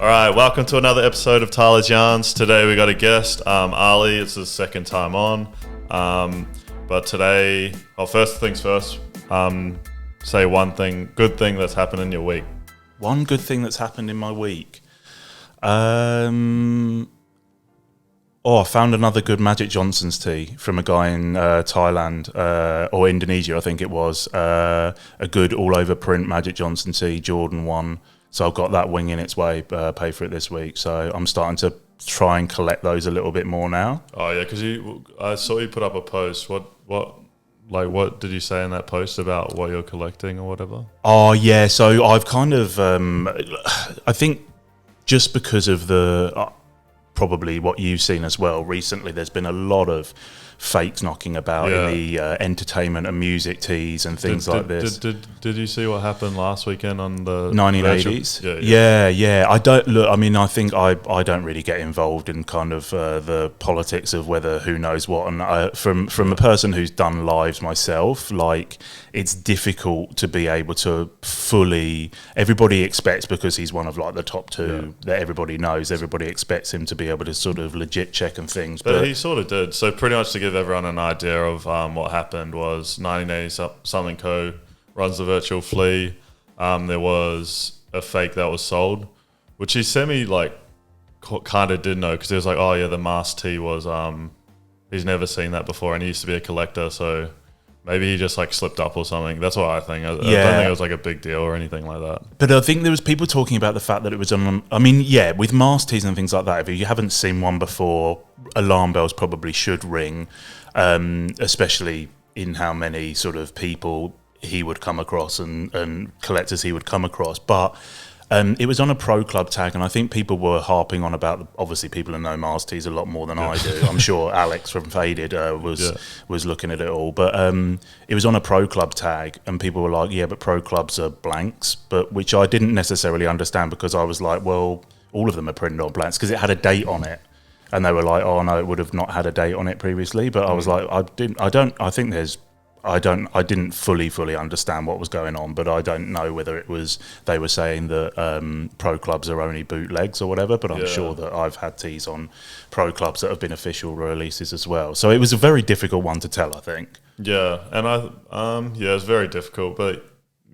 All right, welcome to another episode of Tyler's Yarns. Today we got a guest, Ali. It's his second time on. But today, first things first, say one good thing that's happened in your week. One good thing that's happened in my week. I found another good Magic Johnson's tee from a guy in Thailand or Indonesia, I think it was. A good all-over print Magic Johnson tee, Jordan 1. So I've got that winging its way, pay for it this week. So I'm starting to try and collect those a little bit more now. Oh yeah, because I saw you put up a post. What did you say in that post about what you're collecting or whatever? Oh yeah, so I've kind of, I think just because of the, probably what you've seen as well recently, there's been a lot of fakes knocking about in the entertainment and music tees and things like this. Did you see what happened last weekend on the 1980s? Yeah. I think I don't really get involved in kind of the politics of whether who knows what. And from a person who's done lives myself, like it's difficult to be able to fully. Everybody expects, because he's one of like the top two that everybody knows. Everybody expects him to be able to sort of legit check and things. But he sort of did. So pretty much to give everyone an idea of what happened was 1980 something co. runs the virtual flea. There was a fake that was sold, which he kind of did know, because he was like, oh yeah, the Mars T was he's never seen that before, and he used to be a collector, so maybe he just like slipped up or something. That's what I think. I don't think it was like a big deal or anything like that. But I think there was people talking about the fact that it was on. I mean, yeah, with Mars tees and things like that, if you haven't seen one before, alarm bells probably should ring, especially in how many sort of people he would come across and collectors he would come across. But it was on a Pro Club tag, and I think people were harping on about, obviously people who know Mars tees a lot more than I do. I'm sure Alex from Faded was looking at it all. But it was on a Pro Club tag, and people were like, yeah, but Pro Clubs are blanks, but which I didn't necessarily understand, because I was like, well, all of them are printed on blanks, because it had a date on it. And they were like, oh no, it would have not had a date on it previously. But I was like, I didn't fully understand what was going on, but I don't know whether it was they were saying that Pro Clubs are only bootlegs or whatever, but I'm sure that I've had tees on Pro Clubs that have been official releases as well. So it was a very difficult one to tell, I think. Yeah, and it's very difficult, but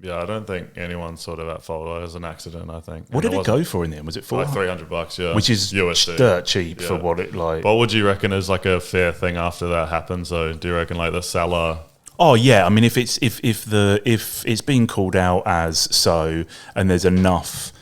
yeah, I don't think anyone's sort of at fault. It was an accident, I think. What did it go for in the end? Was it like $300? Yeah, which is USD. Dirt cheap for what it like. What would you reckon is like a fair thing after that happens? So do you reckon like the seller? Oh yeah, I mean if it's being called out as so, and there's enough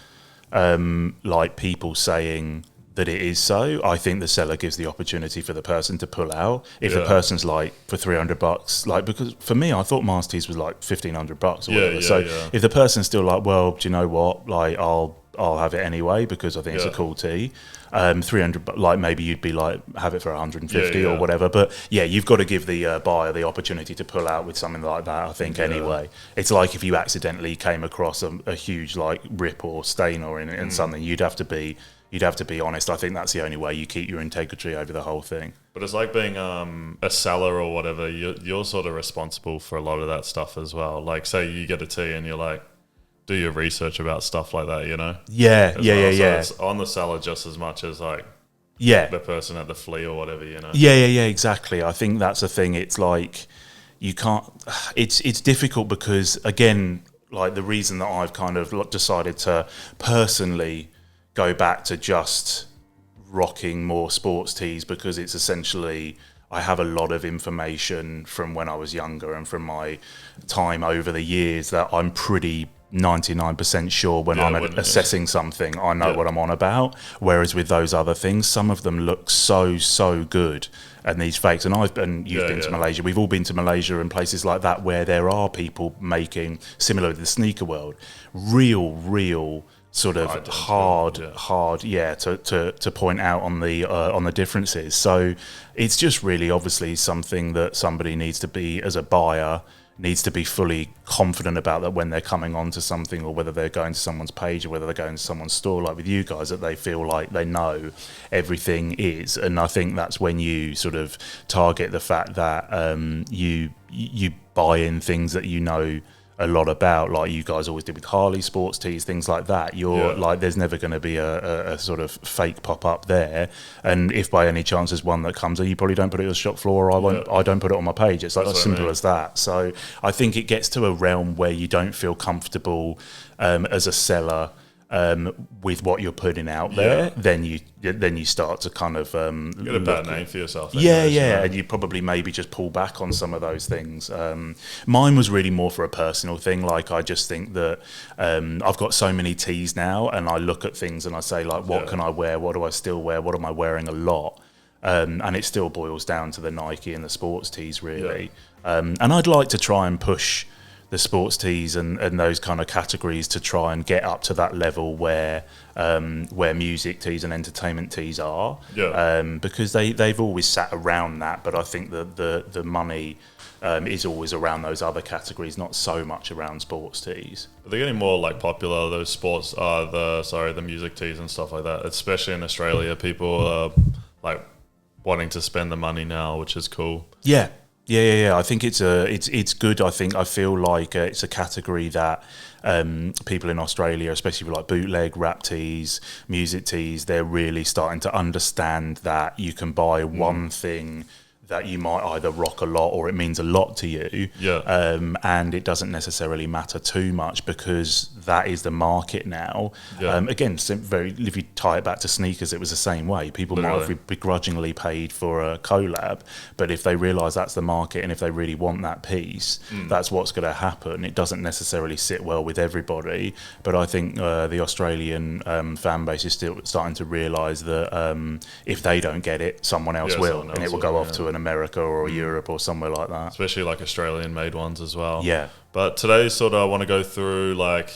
like people saying that it is so, I think the seller gives the opportunity for the person to pull out. If the person's like, for $300, like, because for me I thought Mars tees was like $1,500 or whatever. If the person's still like, well, do you know what, like I'll have it anyway because I think it's a cool tee. 300, like maybe you'd be like, have it for 150 or whatever. But yeah, you've got to give the buyer the opportunity to pull out with something like that, I think, anyway. It's like if you accidentally came across a huge like rip or stain or in something, you'd have to be honest. I think that's the only way you keep your integrity over the whole thing. But it's like being a seller or whatever. You're sort of responsible for a lot of that stuff as well. Like, say you get a tee and you're like, do your research about stuff like that, you know? Yeah. So it's on the seller just as much as like the person at the flea or whatever, you know? Yeah, exactly. I think that's the thing. It's like you can't. It's difficult because, again, like the reason that I've kind of decided to personally go back to just rocking more sports tees, because it's essentially, I have a lot of information from when I was younger and from my time over the years that I'm pretty 99% sure when I'm assessing something, I know what I'm on about. Whereas with those other things, some of them look so good. And these fakes, and you've been to Malaysia, we've all been to Malaysia and places like that where there are people making, similar to the sneaker world, real sort of hard to point out on the differences. So it's just really obviously something that somebody needs to be, as a buyer, needs to be fully confident about, that when they're coming onto something, or whether they're going to someone's page or whether they're going to someone's store, like with you guys, that they feel like they know everything is. And I think that's when you sort of target the fact that you buy in things that you know a lot about, like you guys always did with Harley sports tees, things like that. You're like, there's never going to be a sort of fake pop up there. And if by any chance there's one that comes, you probably don't put it on the shop floor, or I don't put it on my page. It's like as simple as that. So I think it gets to a realm where you don't feel comfortable as a seller with what you're putting out there, then you start to kind of get a bad name for yourself. And you probably maybe just pull back on some of those things. Mine was really more for a personal thing. Like, I just think that I've got so many tees now, and I look at things and I say, like, what can I wear? What do I still wear? What am I wearing a lot? And it still boils down to the Nike and the sports tees, really. And I'd like to try and push the sports tees and those kind of categories to try and get up to that level where music tees and entertainment tees are, because they've always sat around that. But I think that the money is always around those other categories, not so much around sports tees. But they're getting more like popular. Those sports are the music tees and stuff like that. Especially in Australia, people are like wanting to spend the money now, which is cool. Yeah. I think it's good. I feel like it's a category that people in Australia, especially with like bootleg, rap tees, music tees, they're really starting to understand that you can buy one thing that you might either rock a lot or it means a lot to you, and it doesn't necessarily matter too much because that is the market now. Again, if you tie it back to sneakers, it was the same way. People might have begrudgingly paid for a collab, but if they realise that's the market and if they really want that piece, that's what's going to happen. It doesn't necessarily sit well with everybody, but I think the Australian fan base is still starting to realise that if they don't get it, someone else will, and it will go off to an America or Europe or somewhere like that. Especially like Australian made ones as well. Yeah. But today I want to go through like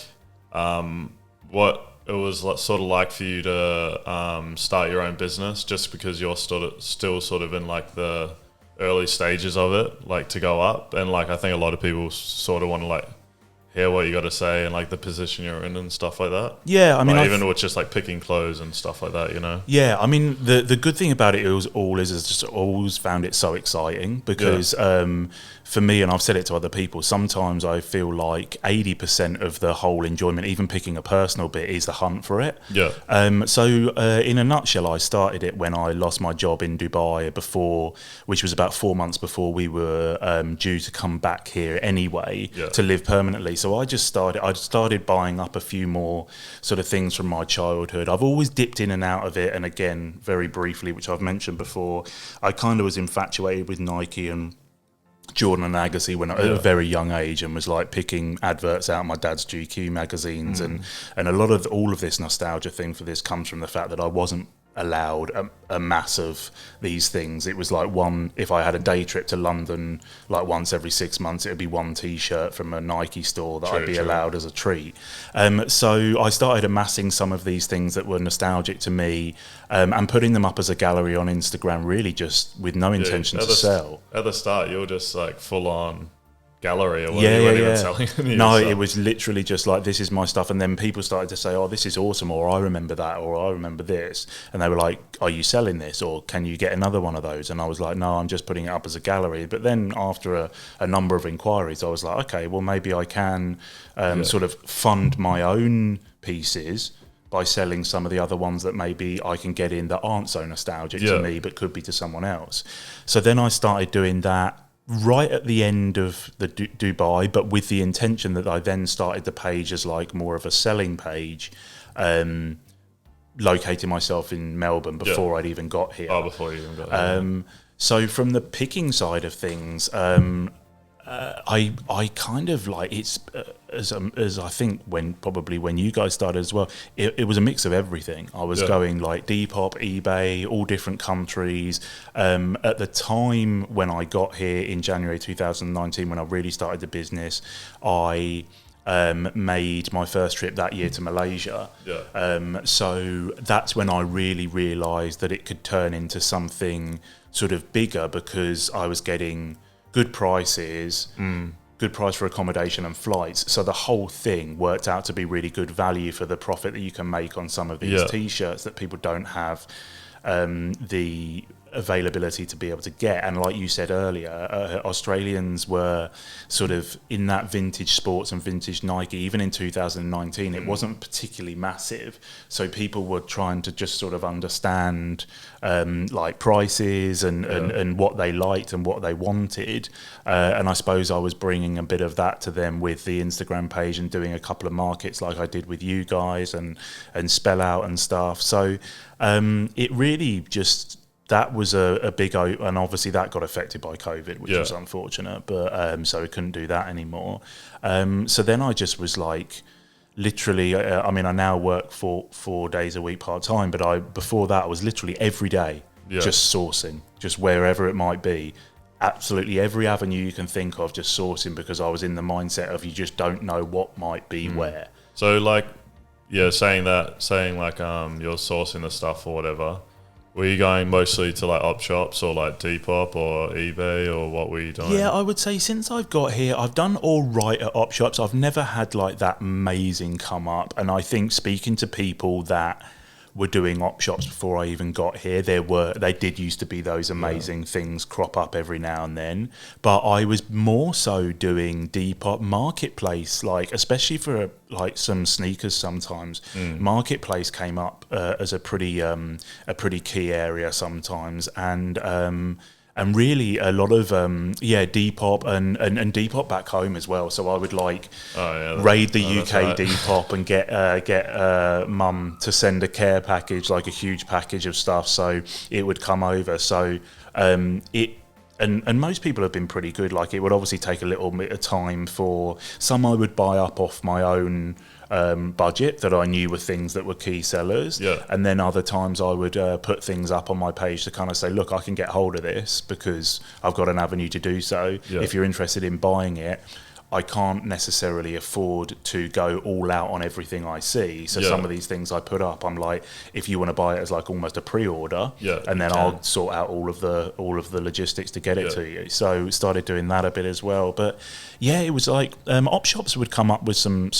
what it was sort of like for you to start your own business, just because you're still sort of in like the early stages of it, like to go up. And like I think a lot of people sort of want to like hear what you got to say and like the position you're in and stuff like that. Yeah, I mean, like, even with just like picking clothes and stuff like that, you know. Yeah, I mean, the good thing about it is just always found it so exciting because for me, and I've said it to other people, sometimes I feel like 80% of the whole enjoyment, even picking a personal bit, is the hunt for it. So in a nutshell, I started it when I lost my job in Dubai which was about 4 months before we were due to come back here anyway to live permanently. So I started buying up a few more sort of things from my childhood. I've always dipped in and out of it, and again, very briefly, which I've mentioned before, I kind of was infatuated with Nike and Jordan and Agassi when at a very young age, and was like picking adverts out of my dad's GQ magazines, and a lot of all of this nostalgia thing for this comes from the fact that I wasn't allowed a mass of these things. It was like if I had a day trip to London like once every 6 months, it would be one t-shirt from a Nike store that I'd be allowed as a treat. So I started amassing some of these things that were nostalgic to me, and putting them up as a gallery on Instagram, really just with no intention to sell. At the start, you were just like full on gallery, or you weren't even selling any No, stuff. it was literally just like, this is my stuff, and then people started to say, oh, this is awesome, or I remember that, or I remember this, and they were like, are you selling this, or can you get another one of those? And I was like, no, I'm just putting it up as a gallery. But then after a number of inquiries, I was like, okay, well, maybe I can sort of fund my own pieces by selling some of the other ones that maybe I can get in that aren't so nostalgic to me but could be to someone else. So then I started doing that right at the end of the Dubai, but with the intention that I then started the page as like more of a selling page, locating myself in Melbourne before I'd even got here. Before you even got here. So from the picking side of things, I kind of like it's as I think when you guys started as well, it was a mix of everything. I was going like Depop, eBay, all different countries. At the time when I got here in January 2019, when I really started the business, I made my first trip that year to Malaysia. So that's when I really realised that it could turn into something sort of bigger, because I was getting good prices, good price for accommodation and flights. So the whole thing worked out to be really good value for the profit that you can make on some of these T-shirts that people don't have the availability to be able to get. And like you said earlier, Australians were sort of in that vintage sports and vintage Nike. Even in 2019, it wasn't particularly massive. So people were trying to just sort of understand like prices and what they liked and what they wanted. And I suppose I was bringing a bit of that to them with the Instagram page and doing a couple of markets like I did with you guys and Spell Out and stuff. So it really just, that was a big, and obviously that got affected by COVID, which was unfortunate, but so we couldn't do that anymore. So then I just was like, literally, I mean, I now work 4 days a week part-time, but before that I was literally every day just sourcing, just wherever it might be. Absolutely every avenue you can think of, just sourcing, because I was in the mindset of you just don't know what might be where. So like, saying like you're sourcing the stuff or whatever, were you going mostly to like op shops or like Depop or eBay, or what were you doing? Yeah, I would say since I've got here, I've done all right at op shops. I've never had like that amazing come up, and I think speaking to people that were doing op shops before I even got here, they did used to be those amazing things crop up every now and then, but I was more so doing Depop, Marketplace, like especially for like some sneakers sometimes. Marketplace came up as a pretty key area sometimes, and really a lot of Depop and Depop back home as well. So I would like raid the UK Depop and get mum to send a care package, like a huge package of stuff, so it would come over. So and most people have been pretty good. Like it would obviously take a little bit of time for some. I would buy up off my own budget that I knew were things that were key sellers, and then other times I would put things up on my page to kind of say, look, I can get hold of this because I've got an avenue to do so. If you're interested in buying it, I can't necessarily afford to go all out on everything I see. So some of these things I put up, I'm like, if you want to buy it as like almost a pre-order, and then I'll sort out all of the logistics to get it to you. So started doing that a bit as well. But yeah, it was like op shops would come up with some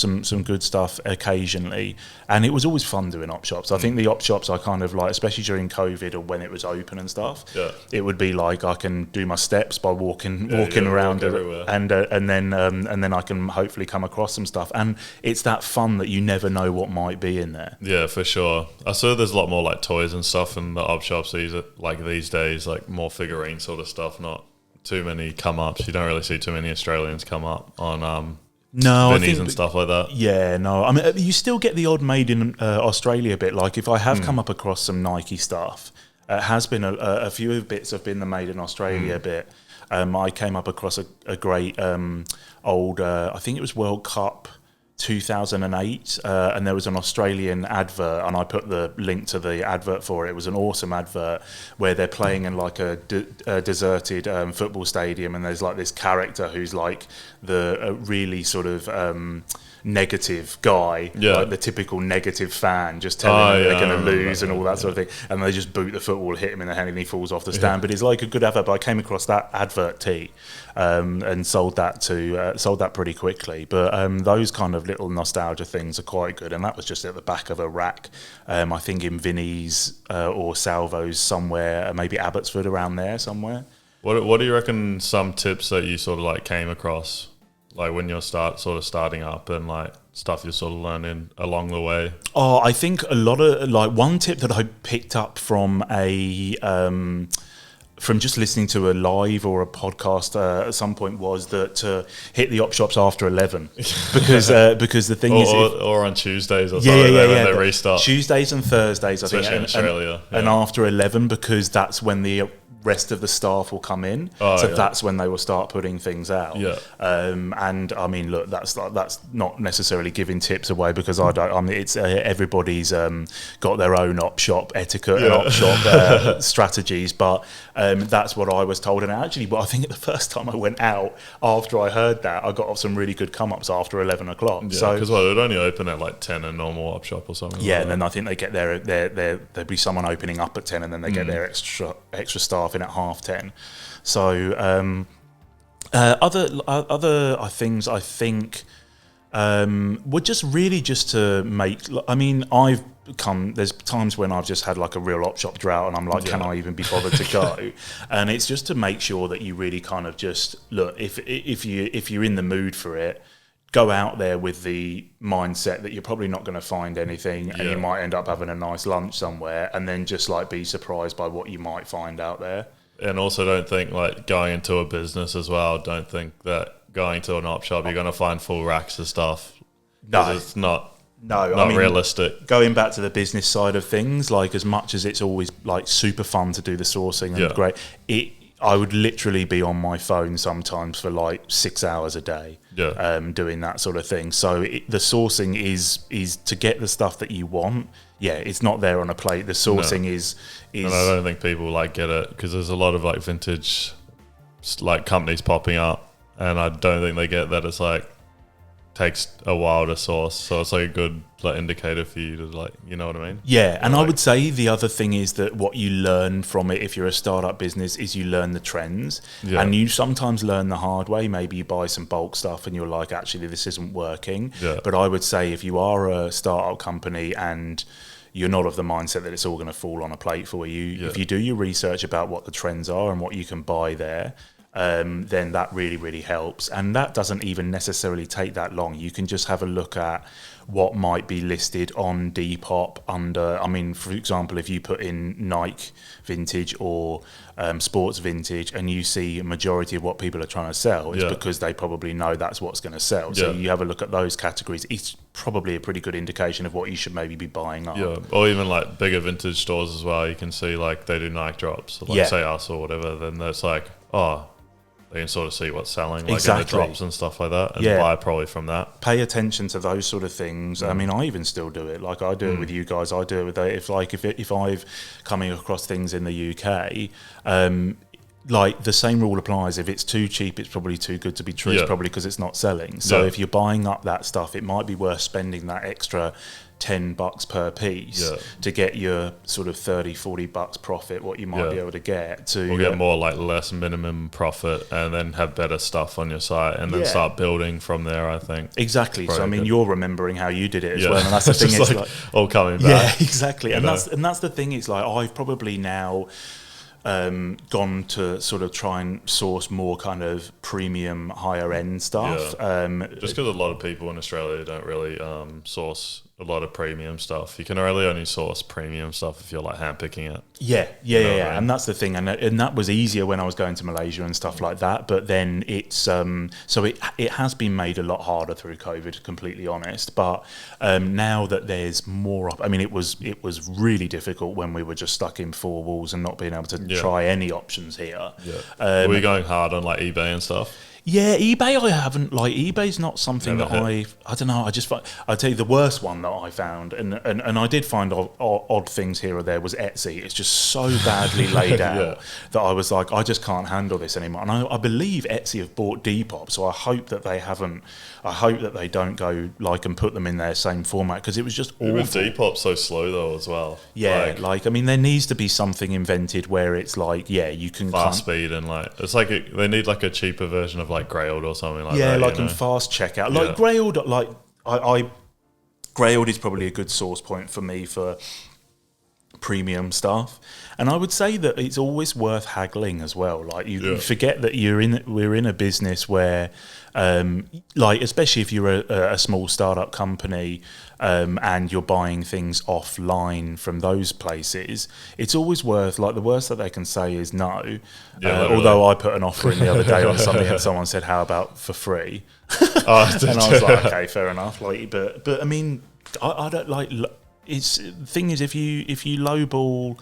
good stuff occasionally, and it was always fun doing op shops. I think the op shops I kind of like, especially during COVID or when it was open and stuff. It would be like I can do my steps by walking around everywhere, and then I can hopefully come across some stuff. And it's that fun that you never know what might be in there. Yeah, for sure. I saw there's a lot more like toys and stuff in the op shops these days, like more figurine sort of stuff, not too many come ups. You don't really see too many Australians come up on Vinnies and stuff like that. Yeah, no. I mean, you still get the odd made in Australia bit. Like if I have come up across some Nike stuff, it has been a few bits have been the made in Australia bit. I came up across a great old, I think it was World Cup 2008, and there was an Australian advert, and I put the link to the advert for it. It was an awesome advert where they're playing in like a deserted football stadium, and there's like this character who's like the really sort of negative guy, like the typical negative fan, just telling them they're going to lose and all that sort of thing, and they just boot the football, hit him in the hand, and he falls off the stand. But it's like a good advert. But I came across that advert tee and sold that pretty quickly. But those kind of little nostalgia things are quite good, and that was just at the back of a rack. I think in Vinnies or Salvos somewhere, maybe Abbotsford, around there somewhere. What do you reckon some tips that you sort of like came across, like when you're starting up, and like stuff you're sort of learning along the way? Oh, I think a lot of like one tip that I picked up from from just listening to a live or a podcast at some point was that to hit the op shops after 11 because the thing or on Tuesdays or something when they restart. Tuesdays and Thursdays, I think, in Australia, and after 11, because that's when the rest of the staff will come in, that's when they will start putting things out. And I mean, look, that's not necessarily giving tips away, because I don't. I mean, it's everybody's got their own op shop etiquette and op shop strategies, but that's what I was told. And actually, I think the first time I went out after I heard that, I got off some really good come ups after 11 o'clock. So because it would only open at like 10 a normal op shop or something. Yeah, and then I think they get there'd be someone opening up at 10, and then they get their extra staff in at 10:30. So other things I think were just really just to make. I mean, I've there's times when I've just had like a real op shop drought and I'm like, can I even be bothered to go? And it's just to make sure that you really kind of just look, if you're in the mood for it, go out there with the mindset that you're probably not going to find anything and you might end up having a nice lunch somewhere, and then just like be surprised by what you might find out there. And also don't think like going into a business as well, don't think that going to an op shop you're going to find full racks of stuff. No, it's not I mean, realistic. Going back to the business side of things, like as much as it's always like super fun to do the sourcing and great, I would literally be on my phone sometimes for like 6 hours a day, doing that sort of thing. So the sourcing is to get the stuff that you want. Yeah, it's not there on a plate. The sourcing is. And I don't think people like get it because there's a lot of like vintage, like companies popping up, and I don't think they get that it's like takes a while to source, so it's like a good like indicator for you to like, you know what I mean? Yeah, and I would say the other thing is that what you learn from it if you're a startup business is you learn the trends, and you sometimes learn the hard way. Maybe you buy some bulk stuff and you're like, actually this isn't working. But I would say if you are a startup company and you're not of the mindset that it's all going to fall on a plate for you, if you do your research about what the trends are and what you can buy there, then that really, really helps. And that doesn't even necessarily take that long. You can just have a look at what might be listed on Depop under, I mean, for example, if you put in Nike vintage or sports vintage and you see a majority of what people are trying to sell, it's because they probably know that's what's going to sell. So you have a look at those categories. It's probably a pretty good indication of what you should maybe be buying up. Yeah, or even like bigger vintage stores as well. You can see like they do Nike drops, like say us or whatever, then it's like, oh, they can sort of see what's selling, like in the drops and stuff like that, and buy probably from that. Pay attention to those sort of things. I mean, I even still do it. Like I do it with you guys. I do it with if I've coming across things in the UK. Like the same rule applies. If it's too cheap, it's probably too good to be true. It's probably because it's not selling. So if you're buying up that stuff, it might be worth spending that extra $10 per piece to get your sort of $30-40 profit, what you might be able to get to get more like less minimum profit and then have better stuff on your site and then start building from there, I think. Exactly. So I mean you're remembering how you did it as well, and that's the thing. It's like all coming back. Yeah, exactly. And that's the thing. It's like I've probably now gone to sort of try and source more kind of premium, higher end stuff. Just because a lot of people in Australia don't really source a lot of premium stuff. You can really only source premium stuff if you're like handpicking it. Yeah. And that's the thing. And that was easier when I was going to Malaysia and stuff like that. But then it's so it has been made a lot harder through COVID, to completely honest. But now that there's more, I mean, it was really difficult when we were just stuck in four walls and not being able to try any options here. Were you going hard on like eBay and stuff? Yeah, eBay I haven't, like eBay's not something that I don't know, I'll tell you the worst one that I found, and I did find odd things here or there, was Etsy. It's just so badly laid out that I was like, I just can't handle this anymore. And I believe Etsy have bought Depop, so I hope that they don't go like and put them in their same format, because it was just awful. Depop's so slow though as well. Yeah, like I mean there needs to be something invented where it's like, you can fast speed, and like it's like they need like a cheaper version of like Grailed or something like that. Yeah, like in fast checkout. Like Grailed, like I Grailed is probably a good source point for me for premium stuff. And I would say that it's always worth haggling as well. Like you forget that we're in a business where like especially if you're a small startup company and you're buying things offline from those places, it's always worth, like the worst that they can say is no. Although I put an offer in the other day on something and someone said, how about for free? And I was like, okay, fair enough. Like, but I mean, I don't like, it's the thing is if you lowball,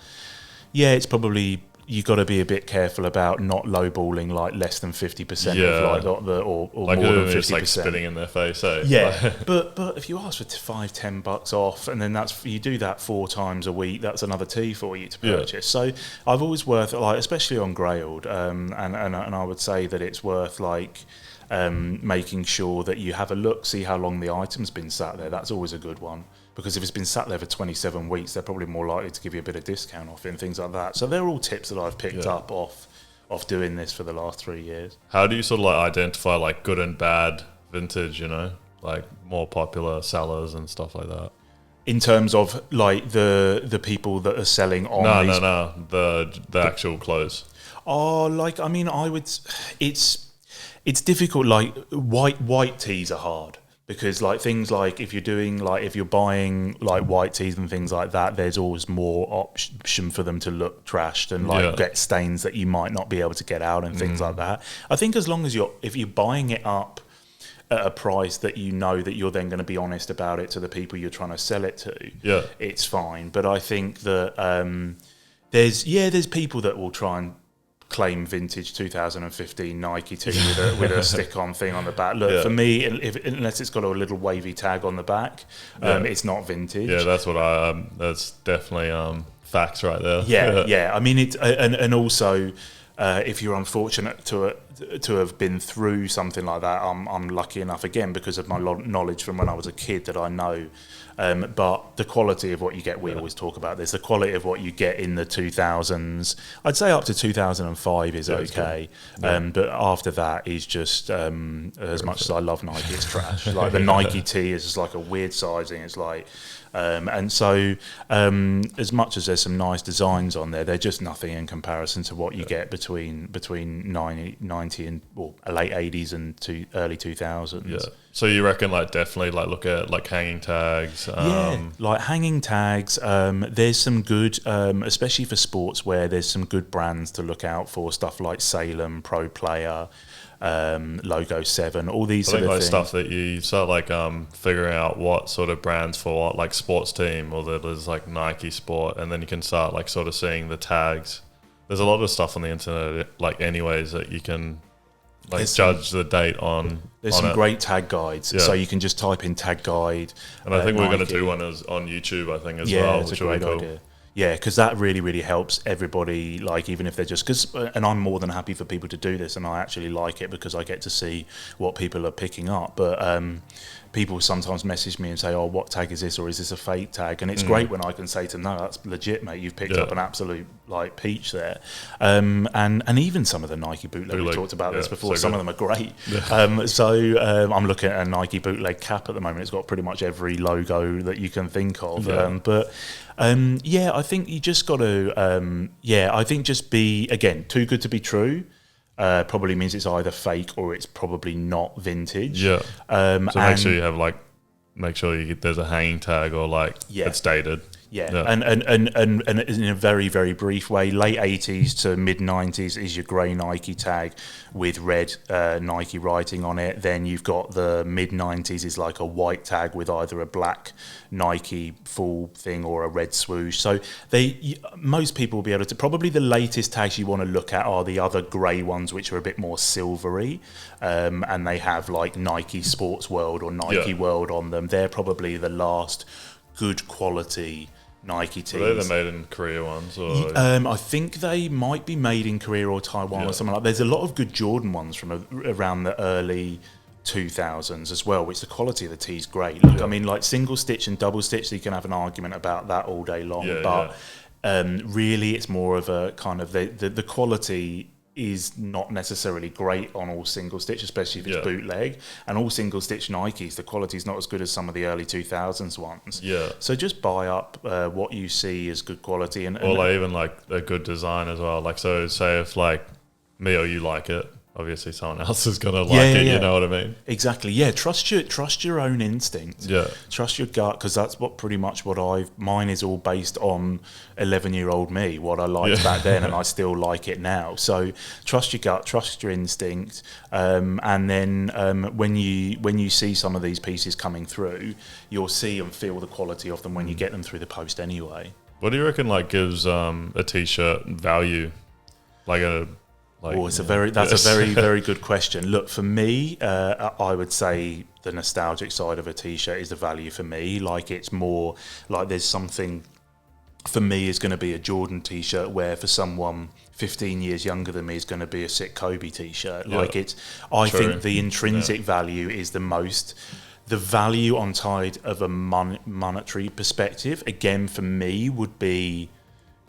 it's probably, you got to be a bit careful about not lowballing like less than 50% of like or like more than 50%. It's like spitting in their face. But if you ask for $5-10 off, and then you do that 4 times a week, that's another tea for you to purchase. So I've always worth, like especially on Grailed, and I would say that it's worth like making sure that you have a look, see how long the item's been sat there. That's always a good one. Because if it's been sat there for 27 weeks, they're probably more likely to give you a bit of discount off it and things like that. So they're all tips that I've picked up off doing this for the last 3 years. How do you sort of like identify like good and bad vintage, like more popular sellers and stuff like that? In terms of like the people that are selling on these. No. The actual clothes. Oh, like I mean, it's difficult. Like white tees are hard because like things like if you're buying like white tees and things like that, there's always more option for them to look trashed and like get stains that you might not be able to get out and things like that. I think as long as if you're buying it up at a price that you know that you're then going to be honest about it to the people you're trying to sell it to, it's fine. But I think that there's people that will try and claim vintage 2015 Nike tee with a stick-on thing on the back. Look, for me, unless it's got a little wavy tag on the back, it's not vintage. Yeah, that's what that's definitely facts right there. Yeah. I mean, it and also. If you're unfortunate to have been through something like that, I'm lucky enough again because of my knowledge from when I was a kid that I know. But the quality of what you get, we always talk about this. The quality of what you get in the 2000s, I'd say up to 2005 is okay. But after that is just as much as I love Nike, it's trash. Like the Nike tee is just like a weird sizing. It's like. And so, as much as there's some nice designs on there, they're just nothing in comparison to what you get between 90 and late 80s and early 2000s. Yeah. So you reckon, like, definitely, like, look at like hanging tags. Like hanging tags. There's some good, especially for sportswear. There's some good brands to look out for. Stuff like Salem, Pro Player. Logo 7, all these sort of things. Stuff that you start like figuring out what sort of brands for what, like sports team, or there's like Nike Sport, and then you can start like sort of seeing the tags. There's a lot of stuff on the internet, like anyways, that you can like judge the date on. There's some great tag guides, so you can just type in tag guide. And I think we're going to do one on YouTube, I think, as well. Yeah, it's a great idea. Yeah, because that really, really helps everybody, like, even if they're just... and I'm more than happy for people to do this, and I actually like it because I get to see what people are picking up. But people sometimes message me and say, oh, what tag is this, or is this a fake tag? And it's great when I can say to them, no, that's legit, mate. You've picked up an absolute, like, peach there. And even some of the Nike bootleg, we talked about this before, some of them are great. So I'm looking at a Nike bootleg cap at the moment. It's got pretty much every logo that you can think of. I think you just got to, I think just be, again, too good to be true. Probably means it's either fake or it's probably not vintage. Yeah. So make sure you have there's a hanging tag or like it's dated. Yeah. And in a very, very brief way, late 80s to mid 90s is your grey Nike tag with red Nike writing on it. Then you've got the mid 90s is like a white tag with either a black Nike full thing or a red swoosh. So most people will be able to, probably the latest tags you want to look at are the other grey ones, which are a bit more silvery. And they have like Nike Sports World or Nike World on them. They're probably the last good quality Nike tees. Are they the made in Korea ones? Or? I think they might be made in Korea or Taiwan or something like that. There's a lot of good Jordan ones from around the early 2000s as well, which the quality of the tee's great. Look, I mean, like single stitch and double stitch, so you can have an argument about that all day long. Really, it's more of a kind of the quality is not necessarily great on all single stitch, especially if it's bootleg. And all single stitch Nikes, the quality is not as good as some of the early 2000s ones. Yeah. So just buy up what you see as good quality, and like even like a good design as well. Like, so say if like me or you like it, obviously someone else is gonna like it. You know what I mean? Exactly. Yeah. Trust your own instinct. Yeah. Trust your gut, because that's pretty much what mine is all based on 11-year-old me, what I liked back then, and I still like it now. So trust your gut, trust your instinct, and then when you see some of these pieces coming through, you'll see and feel the quality of them when you get them through the post anyway. What do you reckon like gives a t-shirt value? That's a very, very good question. Look, for me, I would say the nostalgic side of a t-shirt is the value for me. Like, it's more like there's something for me is going to be a Jordan t-shirt, where for someone 15 years younger than me is going to be a sick Kobe t-shirt. Like, I think the intrinsic value is the most. The value on tide of a monetary perspective, again, for me, would be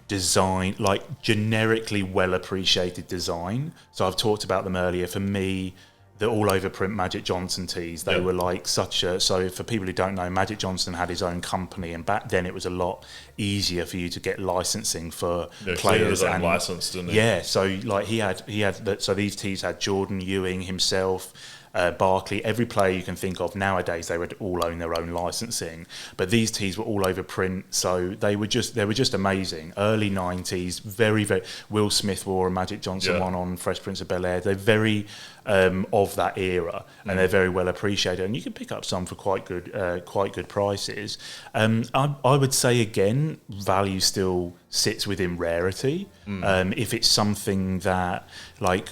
design, like generically well appreciated design. So I've talked about them earlier. For me, the all over print Magic Johnson tees. They were like such a, so for people who don't know, Magic Johnson had his own company, and back then it was a lot easier for you to get licensing for players and licensed, didn't he? Yeah, so like he had so these tees had Jordan, Ewing himself, Barkley, every player you can think of nowadays. They would all own their own licensing, but these tees were all over print, so they were just amazing. Early 90s, very. Will Smith wore a Magic Johnson one on Fresh Prince of Bel-Air. They're very of that era, and they're very well appreciated, and you can pick up some for quite good prices. I would say again, value still sits within rarity. If it's something that like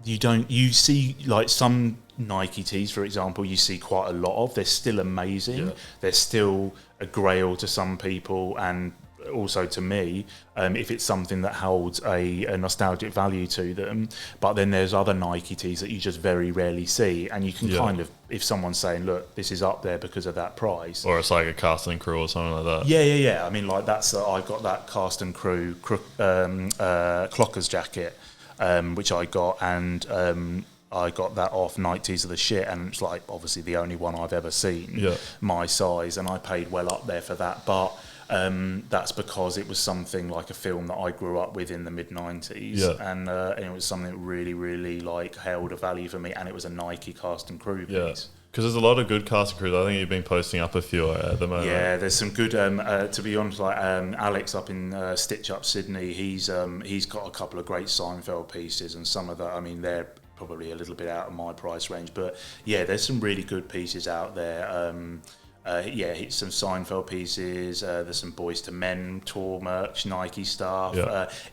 you see, like some Nike tees, for example, you see quite a lot of. They're still amazing. They're still a grail to some people, and also to me, if it's something that holds a nostalgic value to them. But then there's other Nike tees that you just very rarely see, and you can kind of, if someone's saying, look, this is up there because of that price, or it's like a Cast and Crew or something like that. Yeah. I mean, like that's I got that Cast and Crew Clockers jacket, which I got, and I got that off Nighties of the Shit, and it's like obviously the only one I've ever seen my size, and I paid well up there for that. But that's because it was something like a film that I grew up with in the mid-90s, and it was something that really, really like held a value for me, and it was a Nike Cast and Crew piece. Because there's a lot of good Cast and Crews. I think you've been posting up a few at the moment. Yeah, there's some good. To be honest, like Alex up in Stitch Up Sydney, he's got a couple of great Seinfeld pieces, and some of that, I mean, they're probably a little bit out of my price range, but yeah, there's some really good pieces out there. Some Seinfeld pieces. There's some Boys to Men tour merch, Nike stuff.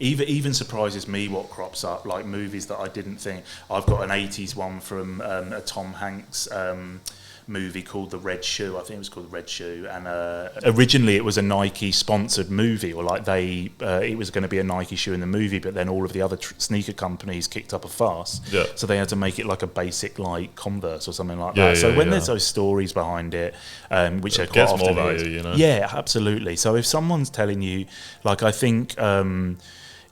Even surprises me what crops up, like movies that I didn't think. I've got an 80s one from a Tom Hanks movie called The Red Shoe. I think it was called The Red Shoe, and originally it was a Nike sponsored movie, or like it was going to be a Nike shoe in the movie, but then all of the other sneaker companies kicked up a fuss, so they had to make it like a basic like Converse or something like that. So when there's those stories behind it, which are quite often more value, you know. Yeah, absolutely. So if someone's telling you, like, I think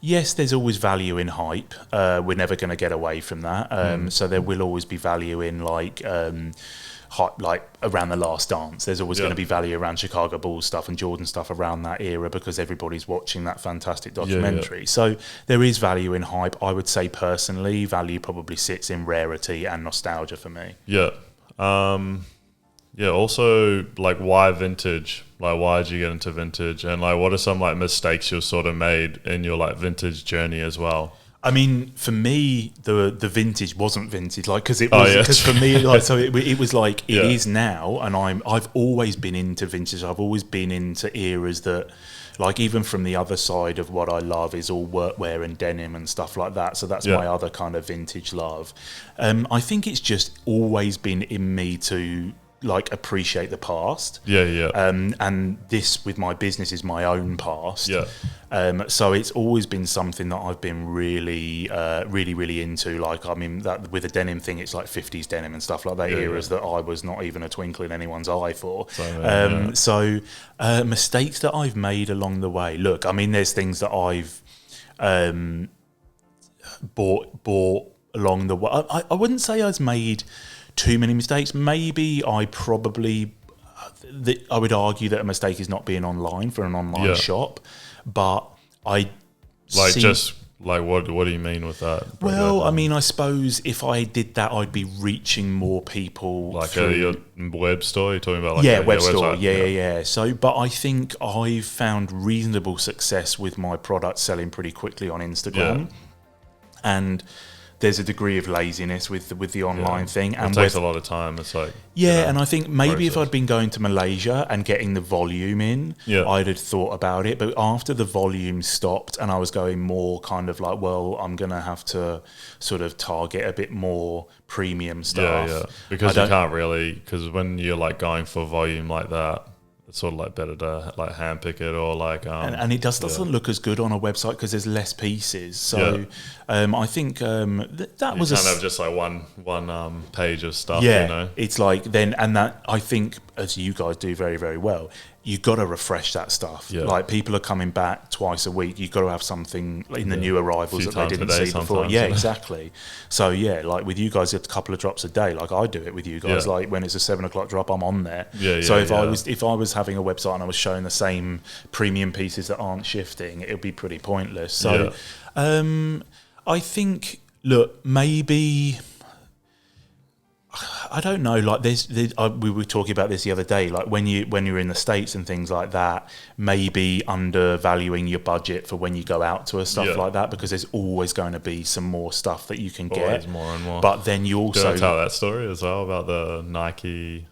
yes, there's always value in hype. We're never going to get away from that. So there will always be value in like around The Last Dance. There's always going to be value around Chicago Bulls stuff and Jordan stuff around that era, because everybody's watching that fantastic documentary. So there is value in hype. I would say personally, value probably sits in rarity and nostalgia for me. Also, like, why vintage? Like, why did you get into vintage? And like, what are some like mistakes you sort of made in your like vintage journey as well? I mean, for me, the vintage wasn't vintage, like, because it was, because for me, like, so it was like it is now, and I've always been into vintage. I've always been into eras that, like, even from the other side of what I love is all workwear and denim and stuff like that. So that's my other kind of vintage love. I think it's just always been in me to like appreciate the past. And this with my business is my own past. So it's always been something that I've been really into. Like, I mean, that with the denim thing, it's like 50s denim and stuff like that, eras that I was not even a twinkle in anyone's eye for. So mistakes that I've made along the way. Look, I mean, there's things that I've bought along the way. I wouldn't say I've made too many mistakes. Maybe I would argue that a mistake is not being online for an online shop, but what do you mean with that? Well, I mean, I suppose if I did that, I'd be reaching more people. Like your web store? You're talking about web store. Yeah. So, but I think I've found reasonable success with my product selling pretty quickly on Instagram, and there's a degree of laziness with the online thing, and it takes a lot of time. It's like and I think maybe if I'd been going to Malaysia and getting the volume in, I'd have thought about it. But after the volume stopped, and I was going more kind of like, well, I'm gonna have to sort of target a bit more premium stuff. Because you can't really, because when you're like going for volume like that, it's sort of like better to like handpick it, or like and it doesn't look as good on a website because there's less pieces. So I think that was kind of just like one page of stuff. You know? It's like then, and that I think, as you guys do very, very well, you got to refresh that stuff. Yeah. Like people are coming back twice a week. You've got to have something in the new arrivals that they didn't see before. Yeah, exactly. So yeah, like with you guys, it's a couple of drops a day. Like I do it with you guys. Like when it's a 7 o'clock drop, I'm on there. So if I was having a website and I was showing the same premium pieces that aren't shifting, it would be pretty pointless. So I think, look, maybe. I don't know. Like we were talking about this the other day. Like when you're in the States and things like that, maybe undervaluing your budget for when you go out to stuff like that, because there's always going to be some more stuff that you can get, more and more. But then you also Did I tell that story as well about the Nike,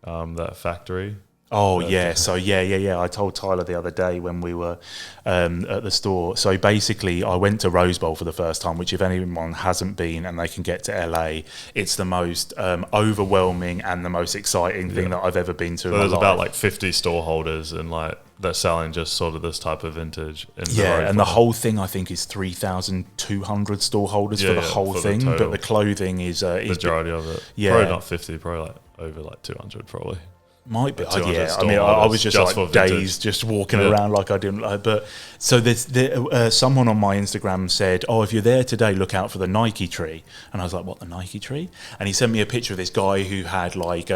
that factory? Oh yeah, so yeah. I told Tyler the other day when we were at the store. So basically, I went to Rose Bowl for the first time, which if anyone hasn't been and they can get to LA, it's the most overwhelming and the most exciting thing that I've ever been to. So there's about like 50 store holders and like they're selling just sort of this type of vintage. And the whole thing I think is 3,200 store holders for the whole thing, but the clothing is majority of it. Yeah, probably not 50, probably like over like 200 probably. Might be, yeah. I mean, I was just like days just walking around like I didn't. But so there's someone on my Instagram said, "Oh, if you're there today, look out for the Nike tree." And I was like, "What, the Nike tree?" And he sent me a picture of this guy who had like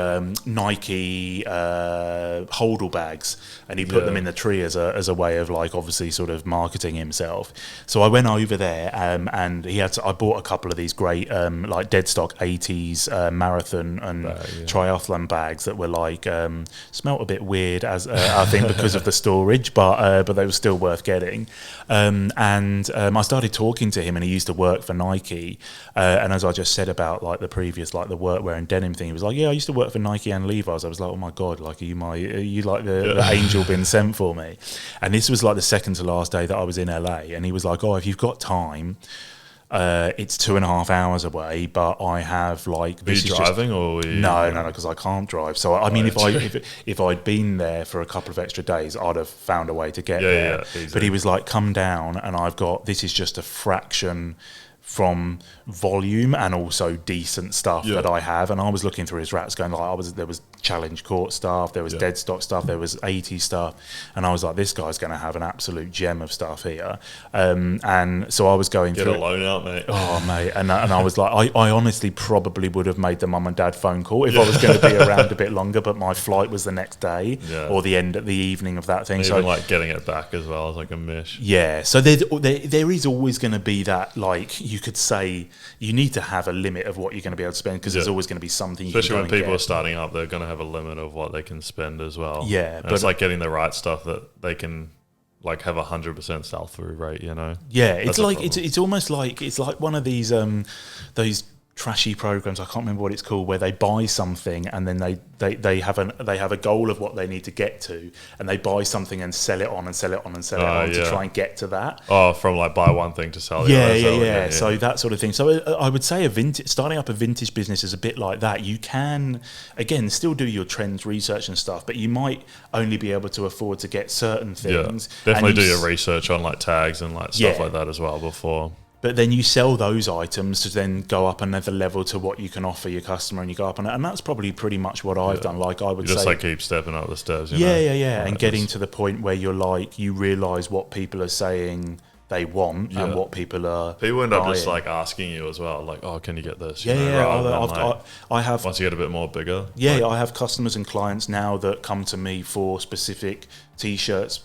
Nike holdall bags, and he put them in the tree as a way of like obviously sort of marketing himself. So I went over there, and I bought a couple of these great like dead stock 80s marathon and triathlon bags that were like. Smelt a bit weird, as I think, because of the storage, but they were still worth getting. I started talking to him, and he used to work for Nike. And as I just said about like the previous, like the work wearing denim thing, he was like, "Yeah, I used to work for Nike and Levi's." I was like, "Oh my god, like are you like the angel being sent for me?" And this was like the second to last day that I was in LA, and he was like, "Oh, if you've got time." It's 2.5 hours away, but I have like. Are you driving or? No, because I can't drive. So I mean, if I'd been there for a couple of extra days, I'd have found a way to get there. But he was like, "Come down, and I've got this is just a fraction." From volume and also decent stuff that I have, and I was looking through his racks, going like, there was challenge court stuff, there was dead stock stuff, there was 80 stuff, and I was like, this guy's going to have an absolute gem of stuff here. And so I was going through. Get a loan out, mate. Oh, mate, and I was like, I honestly probably would have made the mum and dad phone call if I was going to be around a bit longer, but my flight was the next day or the evening of that thing. Even so like getting it back as well is like a mish. Yeah, so there is always going to be that, like you could say you need to have a limit of what you're going to be able to spend, because there's always going to be something especially when people are starting up, they're going to have a limit of what they can spend as well. But it's like getting the right stuff that they can like have 100% sell-through rate, you know. It's like it's almost like it's like one of these those trashy programs, I can't remember what it's called, where they buy something and then they have a goal of what they need to get to, and they buy something and sell it on and sell it on and sell it on to try and get to that. From like buy one thing to sell the other. Yeah. So that sort of thing. So I would say starting up a vintage business is a bit like that. You can again still do your trends research and stuff, but you might only be able to afford to get certain things. Definitely do your research on like tags and like stuff like that as well before. But then you sell those items to then go up another level to what you can offer your customer, and you go up, and that's probably pretty much what I've done. Like I would just say, like keep stepping up the stairs. Yeah, and getting to the point where you're like, you realise what people are saying they want and what people are. People end up just like asking you as well, like, "Oh, can you get this?" I have. Once you get a bit more bigger. I have customers and clients now that come to me for specific T-shirts.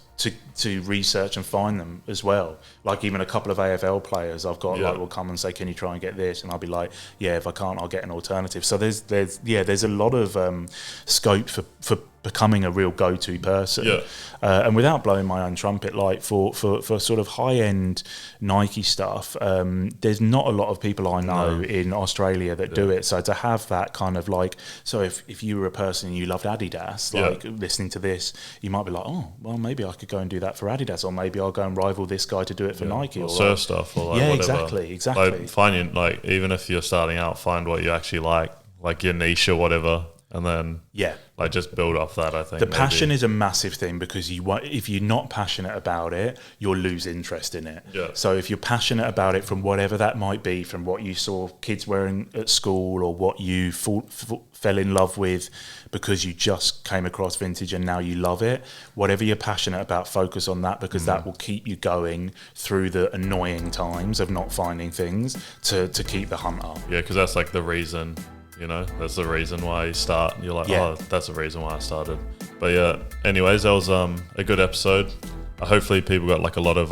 To research and find them as well. Like even a couple of AFL players I've got like will come and say, "Can you try and get this?" And I'll be like, "Yeah, if I can't, I'll get an alternative." So there's a lot of scope for becoming a real go-to person. And without blowing my own trumpet, like for sort of high-end Nike stuff, there's not a lot of people I know in Australia that do it. So to have that kind of like, so if you were a person and you loved Adidas, like listening to this, you might be like, "Oh, well, maybe I could go and do that for Adidas, or maybe I'll go and rival this guy to do it for Nike." Or surf stuff, or like whatever. Exactly. Like finding, like, even if you're starting out, find what you actually like your niche or whatever, and then Yeah. like just build off that. I think The passion is a massive thing because if you're not passionate about it, you'll lose interest in it. Yeah. So if you're passionate about it from whatever that might be, from what you saw kids wearing at school or what you fell in love with because you just came across vintage and now you love it, whatever you're passionate about, focus on that because that will keep you going through the annoying times of not finding things to keep the hunt up. Yeah, because that's like the reason, you know, that's the reason why you start. You're like, Yeah. oh, that's the reason why I started. But yeah, anyways, that was a good episode. Hopefully people got like a lot of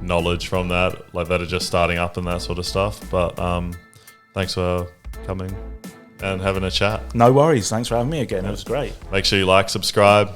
knowledge from that, like that are just starting up and that sort of stuff. But thanks for coming and having a chat. No worries. Thanks for having me again. It was great. Make sure you like, subscribe,